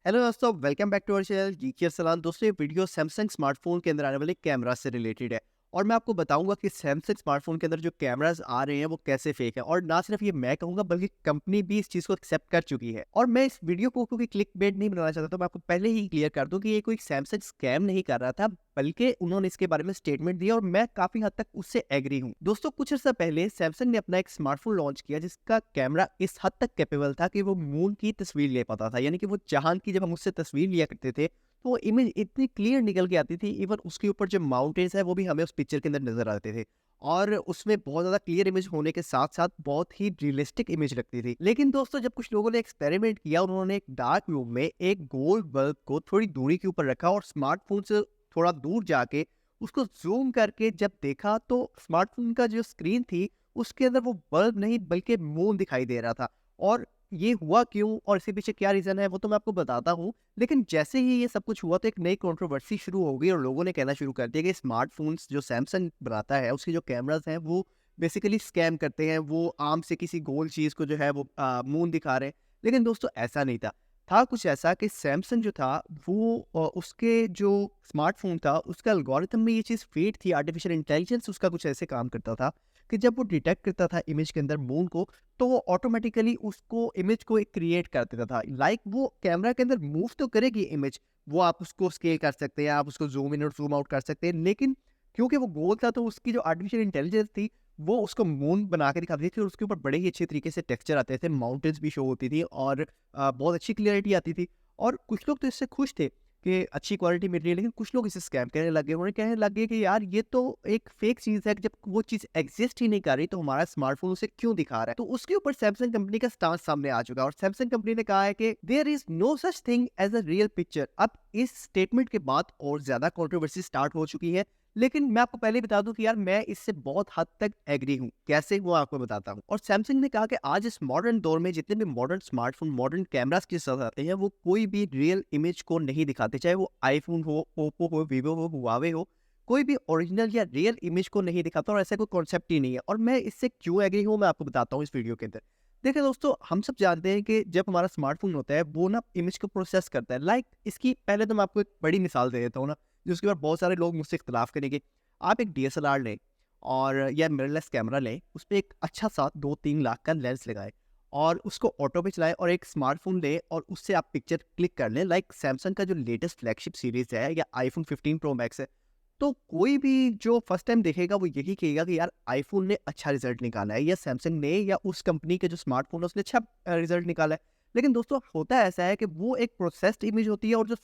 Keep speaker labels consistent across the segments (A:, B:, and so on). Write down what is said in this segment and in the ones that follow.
A: Hello दोस्तों, welcome back to our channel GK सलाम। दोस्तों, ये वीडियो सैमसंग स्मार्टफोन के अंदर आने वाले कैमरा से रिलेटेड है और मैं आपको बताऊंगा कि सैमसंग स्मार्टफोन के अंदर जो कैमरास आ रहे हैं वो कैसे फेक है। और ना सिर्फ ये मैं कहूंगा बल्कि कंपनी भी इस चीज को एक्सेप्ट कर चुकी है। और मैं इस वीडियो को क्योंकि क्लिक बेट नहीं बनाना चाहता, तो मैं आपको पहले ही क्लियर कर दूं कि ये कोई सैमसंग स्कैम नहीं कर रहा था, बल्कि उन्होंने इसके बारे में स्टेटमेंट दिया और मैं काफी हद तक उससे एग्री हूं। दोस्तों, कुछ अर्सा पहले सैमसंग ने अपना एक स्मार्टफोन लॉन्च किया जिसका कैमरा इस हद तक कैपेबल था कि वो मून की तस्वीर ले पाता था। यानी कि वो चांद की जब हम उससे तस्वीर लिया करते थे तो वो इमेज इतनी क्लियर निकल के आती थी। इवन उसके ऊपर जो माउंटेन्स है वो भी हमें उस पिक्चर के अंदर नजर आते थे और उसमें बहुत ज्यादा क्लियर इमेज होने के साथ साथ बहुत ही रियलिस्टिक इमेज लगती थी। लेकिन दोस्तों, जब कुछ लोगों ने एक्सपेरिमेंट किया, उन्होंने एक डार्क रूम में एक गोल्ड बल्ब को थोड़ी दूरी के ऊपर रखा और स्मार्टफोन से थोड़ा दूर जाके उसको जूम करके जब देखा तो स्मार्टफोन का जो स्क्रीन थी उसके अंदर वो बल्ब नहीं बल्कि मून दिखाई दे रहा था। और ये हुआ क्यों और इसके पीछे क्या रीजन है वो तो मैं आपको बताता हूँ। लेकिन जैसे ही ये सब कुछ हुआ तो एक नई कंट्रोवर्सी शुरू हो गई और लोगों ने कहना शुरू कर दिया कि स्मार्टफोन्स जो सैमसंग बनाता है उसके जो कैमरास हैं वो बेसिकली स्कैम करते हैं, वो आम से किसी गोल चीज को जो है वो मून दिखा रहे हैं। लेकिन दोस्तों, ऐसा नहीं था। था कुछ ऐसा कि सैमसंग जो था वो उसके जो स्मार्टफोन था उसका एल्गोरिथम में ये चीज़ फीड थी, आर्टिफिशियल इंटेलिजेंस उसका कुछ ऐसे काम करता था कि जब वो डिटेक्ट करता था इमेज के अंदर मून को, तो वो ऑटोमेटिकली उसको इमेज को एक क्रिएट कर देता था। लाइक वो कैमरा के अंदर मूव तो करेगी इमेज, वो आप उसको स्केल कर सकते हैं, आप उसको जूम इन और जूम आउट कर सकते हैं, लेकिन क्योंकि वो गोल था तो उसकी जो आर्टिफिशियल इंटेलिजेंस थी वो उसको मून बना के दिखाती थी और उसके ऊपर बड़े ही अच्छे तरीके से टेक्सचर आते थे, माउंटेन्स भी शो होती थी और बहुत अच्छी क्लियरिटी आती थी। और कुछ लोग तो इससे खुश थे कि अच्छी क्वालिटी मिल रही है, लेकिन कुछ लोग इसे स्कैम करने लगे। उन्हें कहने लगे कि यार ये तो एक फेक चीज़ है, कि जब वो चीज़ एग्जिस्ट ही नहीं कर रही तो हमारा स्मार्टफोन उसे क्यों दिखा रहा है। तो उसके ऊपर सैमसंग कंपनी का स्टांस सामने आ चुका है और सैमसंग कंपनी ने कहा है कि there is no such thing as a real picture. अब इस स्टेटमेंट के बाद और ज्यादा कंट्रोवर्सी स्टार्ट हो चुकी है। लेकिन मैं आपको पहले ही बता दूं कि यार मैं इससे बहुत हद तक एग्री हूं। कैसे, वो आपको बताता हूं। और सैमसंग ने कहा कि आज इस मॉडर्न दौर में जितने भी मॉडर्न स्मार्टफोन मॉडर्न कैमरास के साथ आते हैं वो कोई भी रियल इमेज को नहीं दिखाते, चाहे वो आईफोन हो, ओप्पो हो, वीवो हो, हुआवे हो, कोई भी ओरिजिनल या रियल इमेज को नहीं दिखाता और ऐसा कोई कॉन्सेप्ट ही नहीं है। और मैं इससे क्यों एग्री हूँ मैं आपको बताता हूँ इस वीडियो के अंदर। देखिए दोस्तों, हम सब जानते हैं कि जब हमारा स्मार्टफोन होता है वो ना इमेज को प्रोसेस करता है। लाइक इसकी पहले तो मैं आपको एक बड़ी मिसाल दे देता हूँ ना, जिसके बाद बहुत सारे लोग मुझसे इख्तलाफ करेंगे। आप एक डीएसएलआर लें और या मिररलेस कैमरा लें, उस पे एक अच्छा सा 2-3 लाख का लेंस लगाएँ और उसको ऑटो पे चलाएँ और एक स्मार्टफ़ोन लें और उससे आप पिक्चर क्लिक कर लें। लाइक सैमसंग का जो लेटेस्ट फ्लैगशिप सीरीज़ है या आईफ़ोन 15 प्रो मैक्स है, तो कोई भी जो फर्स्ट टाइम देखेगा वो यही कहेगा कि यार आईफ़ोन ने अच्छा रिज़ल्ट निकाला है या सैमसंग ने या उस कंपनी के जो स्मार्टफ़ोन है उसने अच्छा रिज़ल्ट निकाला है। लेकिन दोस्तों, होता ऐसा है कि वो एक प्रोसेस्ड इमेज होती है और जो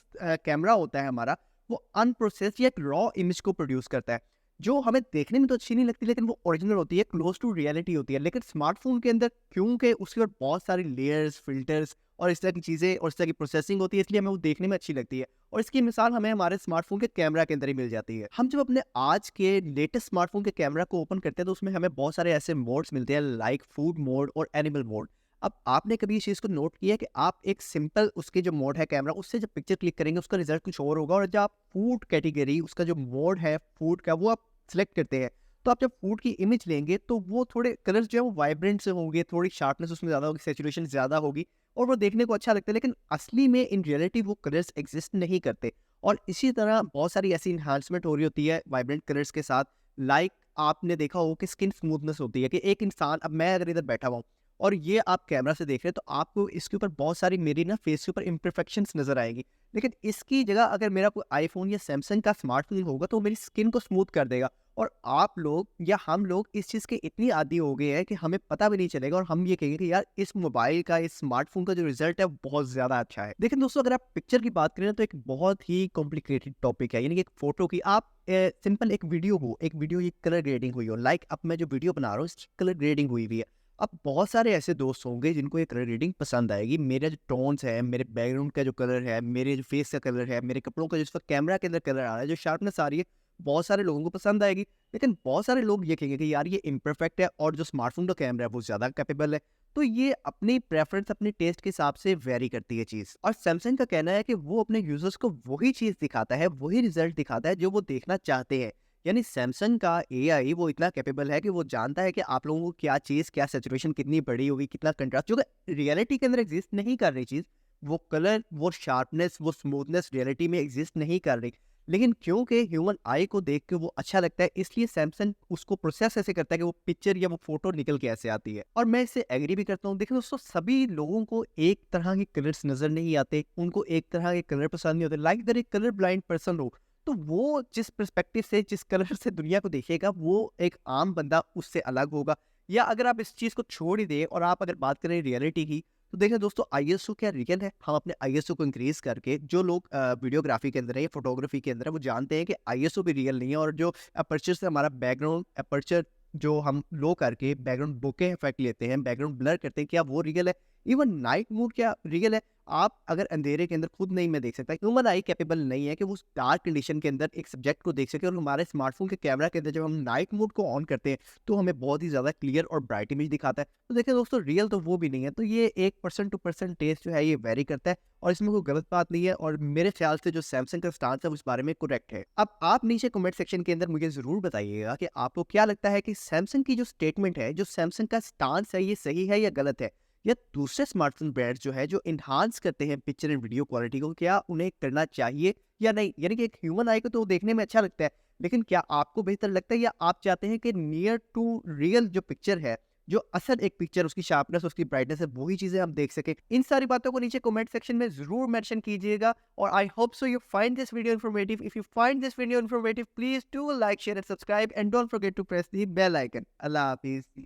A: कैमरा होता है हमारा, वो अनप्रोसेस्ड या एक रॉ इमेज को प्रोड्यूस करता है, जो हमें देखने में तो अच्छी नहीं लगती लेकिन वो ओरिजिनल होती है, क्लोज टू रियलिटी होती है। लेकिन स्मार्टफोन के अंदर क्योंकि उसके ऊपर बहुत सारी लेयर्स, फिल्टर्स और इस तरह की चीज़ें और इस तरह की प्रोसेसिंग होती है, इसलिए हमें वो देखने में अच्छी लगती है। और इसकी मिसाल हमें हमारे स्मार्टफोन के कैमरा के अंदर ही मिल जाती है। हम जब अपने आज के लेटेस्ट स्मार्टफोन के कैमरा को ओपन करते हैं तो उसमें हमें बहुत सारे ऐसे मोड्स मिलते हैं, लाइक फूड मोड और एनिमल मोड। अब आपने कभी इस चीज़ को नोट किया है कि आप एक सिंपल उसके जो मोड है कैमरा, उससे जब पिक्चर क्लिक करेंगे उसका रिजल्ट कुछ और होगा, और जब आप फूड कैटेगरी उसका जो मोड है फूड का वो आप सेलेक्ट करते हैं, तो आप जब फूड की इमेज लेंगे तो वो थोड़े कलर्स जो है वो वाइब्रेंट से होंगे, थोड़ी शार्पनेस उसमें ज़्यादा होगी, सैचुरेशन ज़्यादा होगी और वो देखने को अच्छा लगता है। लेकिन असली में इन रियलिटी वो कलर्स एग्जिस्ट नहीं करते। और इसी तरह बहुत सारी ऐसी इन्हांसमेंट हो रही होती है वाइब्रेंट कलर्स के साथ। लाइक आपने देखा हो कि स्किन स्मूथनेस होती है कि एक इंसान, अब मैं अगर इधर बैठा हुआ हूँ और ये आप कैमरा से देख रहे हैं तो आपको इसके ऊपर बहुत सारी मेरी ना फेस के ऊपर इम्परफेक्शंस नजर आएगी। लेकिन इसकी जगह अगर मेरा कोई आईफोन या सैमसंग का स्मार्टफोन होगा तो वो मेरी स्किन को स्मूथ कर देगा। और आप लोग या हम लोग इस चीज़ के इतनी आदी हो गए हैं कि हमें पता भी नहीं चलेगा और हम ये कहेंगे कि यार इस मोबाइल का, इस स्मार्टफोन का जो रिजल्ट है वो बहुत ज़्यादा अच्छा है। लेकिन दोस्तों, अगर आप पिक्चर की बात करें तो एक बहुत ही कॉम्प्लिकेटेड टॉपिक है। यानी कि एक फोटो की आप सिंपल एक वीडियो हो, एक वीडियो की कलर ग्रेडिंग हुई हो। लाइक अब मैं जो वीडियो बना रहा हूँ इसकी कलर ग्रेडिंग हुई हुई है। अब बहुत सारे ऐसे दोस्त होंगे जिनको ये कलर ग्रेडिंग पसंद आएगी। मेरा जो टोन्स है, मेरे बैकग्राउंड का जो कलर है, मेरे जो फेस का कलर है, मेरे कपड़ों का जिस वक्त कैमरा के अंदर कलर आ रहा है, जो शार्पनेस आ रही है, बहुत सारे लोगों को पसंद आएगी। लेकिन बहुत सारे लोग ये कहेंगे कि यार ये इम्परफेक्ट है और जो स्मार्टफोन का कैमरा है वो ज़्यादा कैपेबल है। तो ये अपनी प्रेफरेंस, अपने टेस्ट के हिसाब से वेरी करती है चीज़। और सैमसंग का कहना है कि वो अपने यूजर्स को वही चीज़ दिखाता है, वही रिजल्ट दिखाता है जो वो देखना चाहते हैं। यानी सैमसंग का एआई वो इतना कैपेबल है कि वो जानता है कि आप लोगों को क्या चीज़, क्या सैचुरेशन कितनी बड़ी होगी, कितना कंट्रास्ट, जो कि रियलिटी के अंदर एग्जिस्ट नहीं कर रही चीज़, वो कलर, वो शार्पनेस, वो स्मूथनेस रियलिटी में एग्जिस्ट नहीं कर रही। लेकिन क्योंकि ह्यूमन आई को देख के वो अच्छा लगता है, इसलिए सैमसंग उसको प्रोसेस ऐसे करता है कि वो पिक्चर या वो फोटो निकल के ऐसे आती है। और मैं इससे एग्री भी करता हूँ। देखिए दोस्तों, सभी लोगों को एक तरह के कलर्स नजर नहीं आते, उनको एक तरह के कलर पसंद नहीं होते। लाइक अगर एक कलर ब्लाइंड पर्सन हो, तो वो जिस पर्सपेक्टिव से, जिस कलर से दुनिया को देखेगा, वो एक आम बंदा उससे अलग होगा। या अगर आप इस चीज़ को छोड़ ही दें और आप अगर बात करें रियलिटी की, तो देखिए दोस्तों, आईएसओ क्या रियल है? हम अपने आईएसओ को इंक्रीज़ करके, जो लोग वीडियोग्राफ़ी के अंदर है या फ़ोटोग्राफ़ी के अंदर है, वो जानते हैं कि आईएसओ भी रियल नहीं है। और जो एपर्चर से हमारा बैकग्राउंड एपर्चर जो हम लो करके बैकग्राउंड बोके इफ़ेक्ट लेते हैं, बैकग्राउंड ब्लर करते हैं, क्या वो रियल है? इवन नाइट मोड क्या रियल है? आप अगर अंधेरे के अंदर, खुद नहीं मैं देख सकता, ह्यूमन आई कैपेबल नहीं है कि वो उस डार्क कंडीशन के अंदर एक सब्जेक्ट को देख सके। और हमारे स्मार्टफ़ोन के कैमरा के अंदर जब हम नाइट मोड को ऑन करते हैं, तो हमें बहुत ही ज़्यादा क्लियर और ब्राइट इमेज दिखाता है। तो देखिए दोस्तों, रियल तो वो भी नहीं है। तो ये एक पर्सन टू पर्सन टेस्ट जो है ये वेरी करता है, और इसमें कोई गलत बात नहीं है। और मेरे ख्याल से जो सैमसंग का स्टांस है, उस बारे में करेक्ट है। अब आप नीचे कमेंट सेक्शन के अंदर मुझे ज़रूर बताइएगा कि आपको क्या लगता है कि सैमसंग की जो स्टेटमेंट है, जो सैमसंग का स्टांस है, ये सही है या गलत है? या दूसरे स्मार्टफ़ोन ब्रांड्स जो है, जो एनहांस करते हैं पिक्चर एंड वीडियो क्वालिटी को, क्या उन्हें करना चाहिए या नहीं? यानी कि एक ह्यूमन आई को तो देखने में अच्छा लगता है, लेकिन क्या आपको बेहतर लगता है, या आप चाहते हैं कि नियर टू रियल जो पिक्चर है, जो असल एक पिक्चर, उसकी शार्पनेस, उसकी ब्राइटनेस है, वही चीज़ें हम देख सकें? इन सारी बातों को नीचे कमेंट सेक्शन में ज़रूर मेंशन कीजिएगा। और I hope so you find this video informative. If you find this video informative, please do like, share and subscribe, and don't forget to press the bell icon. अल्लाह हाफ़िज़।